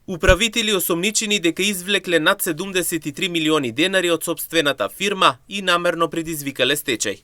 Управители осомничени дека извлекле над 73 милиони денари од сопствената фирма и намерно предизвикале стечај.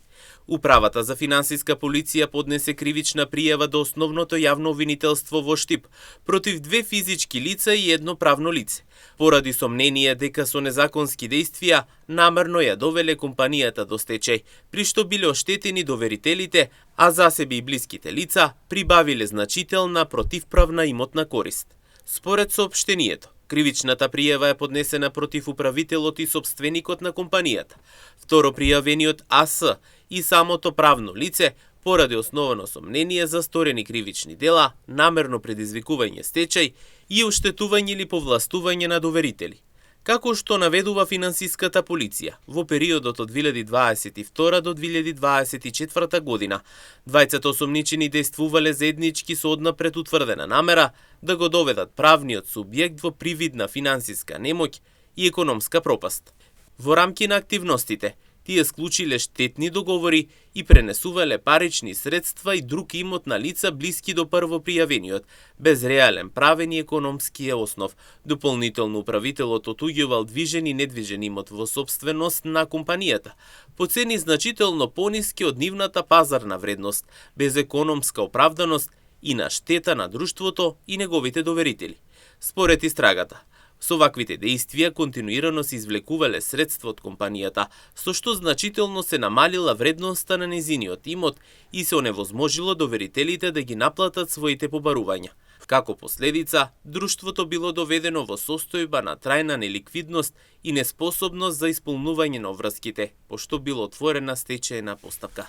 Управата за финансиска полиција поднесе кривична пријава до основното јавно обвинителство во Штип против 2 физички лица и 1 правно лице, поради сомнение дека со незаконски дејствија намерно ја довеле компанијата до стечај, при што биле оштетени доверителите, а за себе и блиските лица прибавиле значителна противправна имотна корист. Според соопштението, кривичната пријава е поднесена против управителот и сопственикот на компанијата, второ пријавениот АС и самото правно лице поради основано сомнение за сторени кривични дела, намерно предизвикување стечај и оштетување или повластување на доверители. Како што наведува финансиската полиција, во периодот од 2022 до 2024 година, двајцата осомничени дејствувале заеднички со однапред утврдена намера да го доведат правниот субјект во привидна финансиска немоќ и економска пропаст. Во рамки на активностите, тие склучиле штетни договори и пренесувале парични средства и друг имот на лица блиски до првопријавениот, без реален правен и економски основ. Дополнително управителот отуѓувал движен и недвижен имот во сопственост на компанијата, по цени значително пониски од нивната пазарна вредност, без економска оправданост и на штета на друштвото и неговите доверители. Според истрагата, со ваквите дејствија континуирано се извлекувале средства од компанијата, со што значително се намалила вредноста на незиниот имот и се оневозможило доверителите да ги наплатат своите побарувања. Како последица, друштвото било доведено во состојба на трајна неликвидност и неспособност за исполнување на обврските, пошто било отворена стечајна постапка.